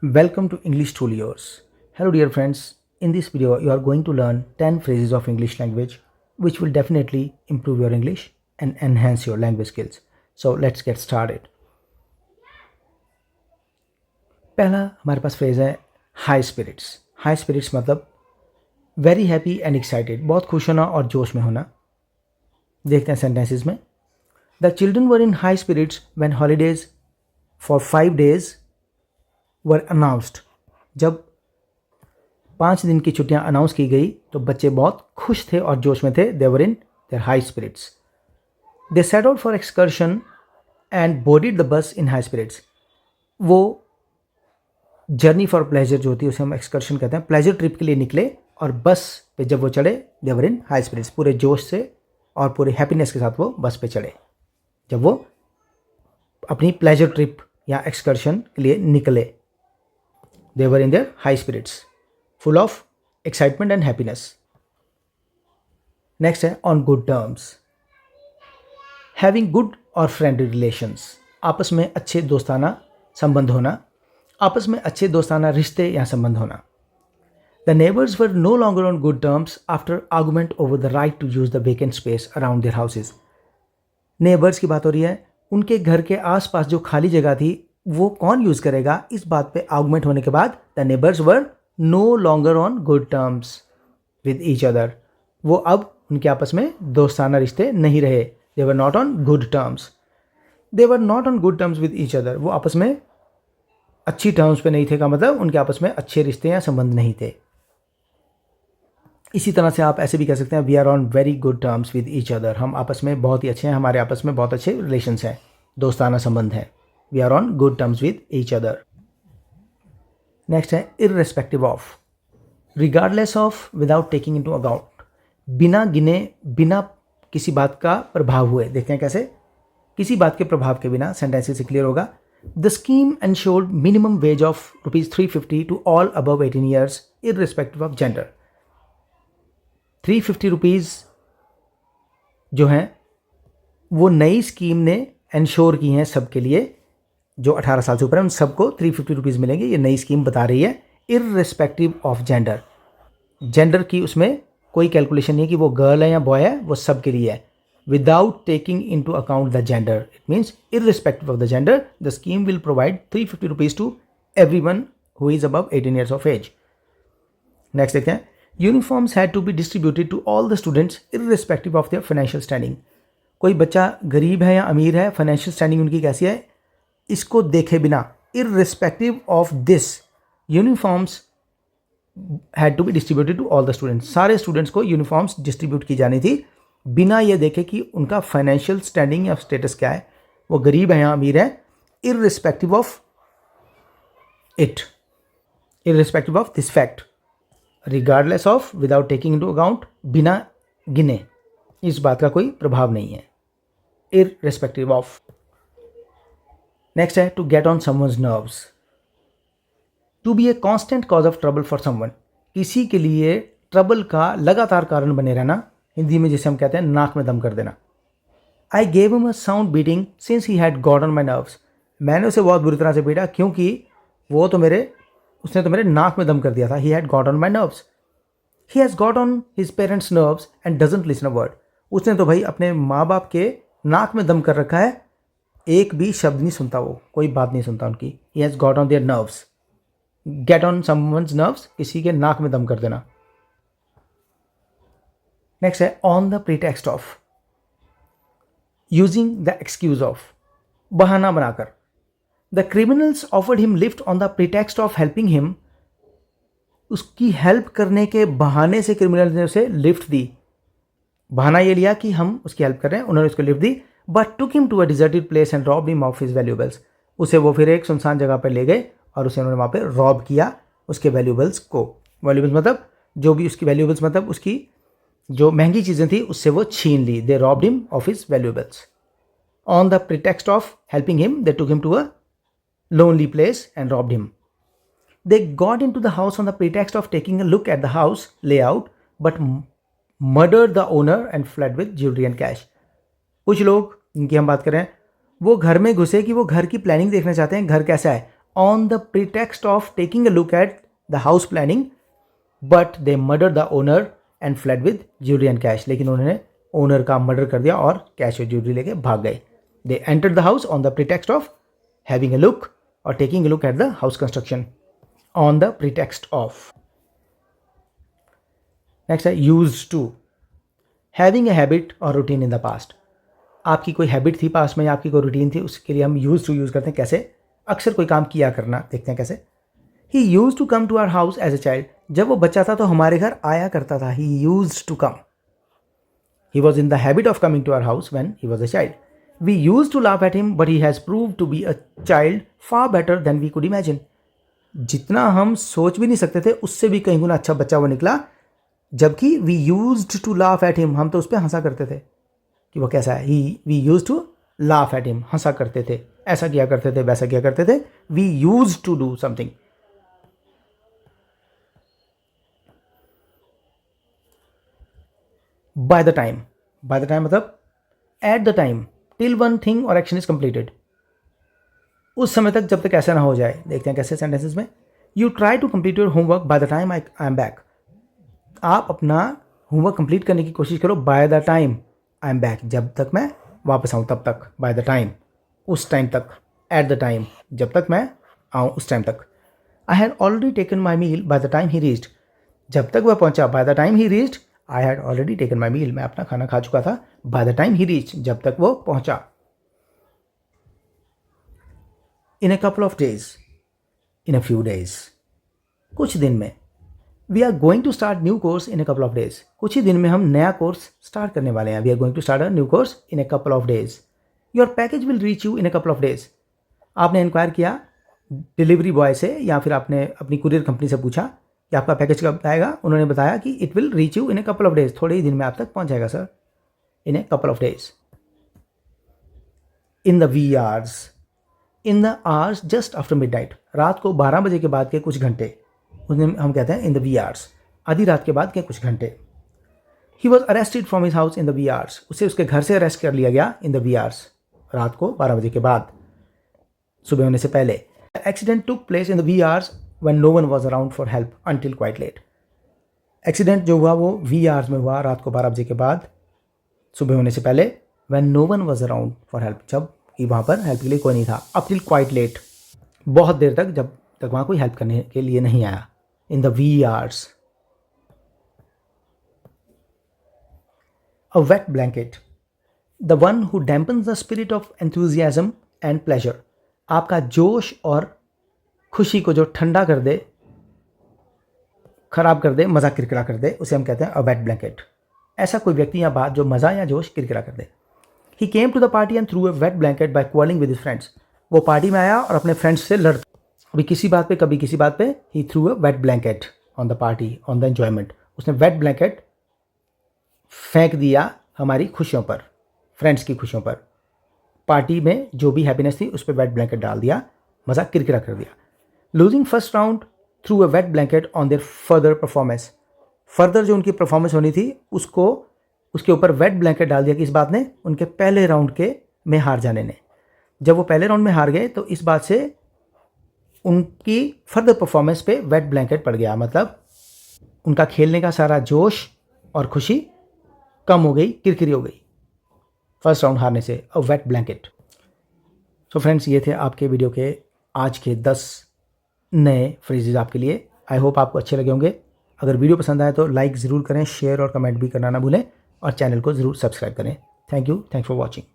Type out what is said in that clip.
Welcome to English Tool Yours. Hello dear friends, in this video you are going to learn 10 phrases of English language which will definitely improve your English and enhance your language skills. So let's get started. पहला हमारे पास phrase है high spirits. High spirits मतलब very happy and excited, बहुत खुश होना और जोश में होना. देखते हैं सेंटेंसेस में. The children were in high spirits when holidays for 5 days were announced. जब 5 दिन की छुट्टियां अनाउंस की गई तो बच्चे बहुत खुश थे और जोश में थे. They were in their high spirits. They set out for excursion and boarded the bus in high spirits. वो जर्नी फॉर प्लेजर जो होती है उसे हम एक्सकर्शन कहते हैं, प्लेजर ट्रिप के लिए निकले और बस पे जब वो चढ़े दे वर इन हाई स्पिरिट्स. पूरे जोश से और पूरे हैप्पीनेस के साथ वो बस पे चढ़े जब वो अपनी प्लेजर ट्रिप या एक्सकर्शन के लिए निकले. They were in their high spirits, full of excitement and happiness. Next है on good terms. Having good or friendly relations. आपस में अच्छे दोस्ताना संबंध होना, आपस में अच्छे दोस्ताना रिश्ते या संबंध होना. The neighbors were no longer on good terms after argument over the right to use the vacant space around their houses. Neighbors की बात हो रही है. उनके घर के आसपास जो खाली जगह थी वो कौन यूज़ करेगा, इस बात पे आर्गुमेंट होने के बाद the neighbours were no longer on good terms with each other. वो अब उनके आपस में दोस्ताना रिश्ते नहीं रहे. They were not on good terms. They were not on good terms with each other. वो आपस में अच्छी टर्म्स पे नहीं थे का मतलब उनके आपस में अच्छे रिश्ते या संबंध नहीं थे. इसी तरह से आप ऐसे भी कह सकते हैं we are on very good terms with each other. हम आपस में बहुत ही अच्छे हैं, हमारे आपस में बहुत अच्छे रिलेशंस हैं, दोस्ताना संबंध है. We are on good terms with each other. Next है irrespective of, regardless of, without taking into account. बिना गिने, बिना किसी बात का प्रभाव हुए. देखते हैं कैसे. किसी बात के प्रभाव के बिना. सेंटेंस से क्लियर होगा. The scheme ensured minimum wage of ₹350 to all above 18 years irrespective of gender. 350 rupees जो हैं वो नई स्कीम ने इंश्योर की हैं सबके लिए. जो 18 साल से ऊपर है उन सबको 350 रुपीज़ मिलेंगे. ये नई स्कीम बता रही है इररिस्पेक्टिव ऑफ जेंडर. जेंडर की उसमें कोई कैलकुलेशन नहीं है कि वो गर्ल है या बॉय है, वो सब के लिए है. Without taking into account the gender, it means irrespective of the gender the scheme will provide 350 rupees to every one who is above 18 years of age. Next देखते हैं. Uniforms had to be distributed to all the students irrespective of their financial standing. कोई बच्चा गरीब है या अमीर है, financial standing उनकी कैसी है, इसको देखे बिना irrespective of this uniforms had to be distributed to all the students. सारे स्टूडेंट्स को यूनिफॉर्म्स डिस्ट्रीब्यूट की जानी थी बिना ये देखे कि उनका फाइनेंशियल स्टैंडिंग या स्टेटस क्या है, वो गरीब है या अमीर है. Irrespective of it, irrespective of this fact, regardless of, without taking into account, बिना गिने, इस बात का कोई प्रभाव नहीं है. Irrespective of. नेक्स्ट है to get on someone's nerves. To be a constant cause of trouble for someone. किसी के लिए ट्रबल का लगातार कारण बने रहना. हिंदी में जिसे हम कहते हैं नाक में दम कर देना. I gave him a sound beating since he had got on my nerves. मैंने उसे बहुत बुरी तरह से पीटा क्योंकि उसने तो मेरे नाक में दम कर दिया था. He had got on my nerves. He has got on his parents nerves and doesn't listen a word. उसने तो भाई अपने माँ बाप के नाक में दम कर रखा है, एक भी शब्द नहीं सुनता, वो कोई बात नहीं सुनता उनकी. He has got on their nerves. Gate on someone's nerves, किसी के नाक में दम कर देना. नेक्स्ट है on the pretext of, using the excuse of, बहाना बनाकर. The criminals offered him lift on the pretext of helping him. उसकी हेल्प करने के बहाने से क्रिमिनल ने उसे लिफ्ट दी. बहाना ये लिया कि हम उसकी हेल्प कर रहे हैं, उन्होंने उसको लिफ्ट दी. But took him to a deserted place and robbed him of his valuables. उसे वो फिर एक सुनसान जगह पर ले गए और उसे उन्होंने वहाँ पे रॉब किया उसके वैल्यूबल्स को. वैल्यूबल्स मतलब जो भी उसकी वैल्यूबल्स मतलब उसकी जो महंगी चीज़ें थी उससे वो छीन ली. They robbed him of his valuables. On the pretext of helping him they took him to a lonely place and robbed him. They got in to the house on the pretext of taking a look at the house layout but murdered the owner and fled with jewellery and cash. कुछ लोग इनकी हम बात करें वो घर में घुसे कि वो घर की प्लानिंग देखना चाहते हैं, घर कैसा है, on the pretext of taking a look at the house planning, but they murder the owner and fled with jewellery and cash. लेकिन उन्होंने ओनर का मर्डर कर दिया और कैश और ज्वेलरी लेके भाग गए। They entered the house on the pretext of having a look और taking a look at the house construction on the pretext of. Next है used to, having a habit और रूटीन इन द पास्ट। आपकी कोई habit थी past में या आपकी कोई रूटीन थी, उसके लिए हम यूज टू यूज़ करते हैं। कैसे? अक्सर कोई काम किया करना। देखते हैं कैसे। He use to come to our house as a child. जब वो बच्चा था तो हमारे घर आया करता था। He use to come. He was in the habit of coming to our house when he was a child. We use to laugh at him but he has prove to be a child far better than we could imagine. जितना हम सोच भी नहीं सकते थे उससे भी कहीं गुना अच्छा बच्चा वो निकला। जबकि we used to laugh at him, हम तो उस पर हंसा करते थे कि वो कैसा है। We use to laugh at him, हंसा करते थे, ऐसा किया करते थे, वैसा किया करते थे। We use to do something. By the time, by the time मतलब at the time, till one thing और एक्शन इज कंप्लीटेड। उस समय तक जब तक ऐसा ना हो जाए। देखते हैं कैसे सेंटेंसेस में। You try to complete your homework by the time I am back. आप अपना होमवर्क कंप्लीट करने की कोशिश करो by the time I am back, जब तक मैं वापस आऊँ तब तक। बाय द टाइम, उस टाइम तक। एट द टाइम, जब तक मैं आऊँ उस टाइम तक। I had already taken my meal by the time he reached. जब तक वह पहुँचा, by the time he reached I had already taken my meal. मैं अपना खाना खा चुका था। By the time he reach, जब तक वो पहुँचा। इन a couple of days, in a few days, कुछ दिन में। We are going to start new course in a couple of days, कुछ ही दिन में हम नया कोर्स स्टार्ट करने वाले हैं। We are going to start a new course in a couple of days. Your package will reach you in a couple of days. आपने inquire किया डिलीवरी बॉय से या फिर आपने अपनी कुरियर कंपनी से पूछा कि आपका पैकेज कब आएगा। उन्होंने बताया कि it will reach you in a couple of days, थोड़े ही दिन में आप तक पहुंच जाएगा sir. In a couple of days. In the wee hours, in the hours just after midnight, रात को 12 बजे के बाद के कुछ घंटे, उन्हें हम कहते हैं इन द वी आवर्स, आधी रात के बाद के कुछ घंटे। He was arrested from his house in the wee hours, उसे उसके घर से अरेस्ट कर लिया गया इन द वी आवर्स, रात को 12 बजे के बाद, सुबह होने से पहले। Accident took place in the wee hours when no one was around for help until quite late. Accident जो हुआ वो वी आवर्स में हुआ, रात को 12 बजे के बाद, सुबह होने से पहले। When no one was around for help, जब कि वहाँ पर हेल्प के लिए कोई नहीं था। अप टिल क्वाइट लेट, बहुत देर तक, जब तक वहाँ कोई हेल्प करने के लिए नहीं आया। In the wee hours. A wet blanket, the one who dampens the spirit of enthusiasm and pleasure. आपका जोश और खुशी को जो ठंडा कर दे, खराब कर दे, मज़ा किरकिरा कर दे, उसे हम कहते हैं अ वेट ब्लैंकेट। ऐसा कोई व्यक्ति या बात जो मज़ा या जोश किरकिरा कर दे। He came to the party and threw a wet blanket by quarreling with his friends. वो पार्टी में आया और अपने फ्रेंड्स से लड़, कभी किसी बात पे कभी किसी बात पे। He threw a wet blanket on the party, on the enjoyment. उसने wet blanket फेंक दिया हमारी खुशियों पर, फ्रेंड्स की खुशियों पर। पार्टी में जो भी हैप्पीनेस थी उस पर वेट ब्लैंकेट डाल दिया, मज़ा किरकिरा कर दिया। Losing first round through a wet blanket on their further performance. Further जो उनकी परफॉर्मेंस होनी थी उसको, उसके ऊपर वेट ब्लैंकेट डाल दिया कि इस बात ने, उनके पहले राउंड के में हार जाने ने। जब वो पहले राउंड में हार गए तो इस बात से उनकी फर्दर परफॉर्मेंस पे वेट ब्लैंकेट पड़ गया। मतलब उनका खेलने का सारा जोश और खुशी कम हो गई, किरकिरी हो गई फर्स्ट राउंड हारने से। अ वेट ब्लैंकेट। सो फ्रेंड्स, ये थे आपके वीडियो के आज के 10 नए फ्रेजेज आपके लिए। आई होप आपको अच्छे लगे होंगे। अगर वीडियो पसंद आए तो लाइक ज़रूर करें, शेयर और कमेंट भी करना ना भूलें और चैनल को ज़रूर सब्सक्राइब करें। Thank you, thanks for watching.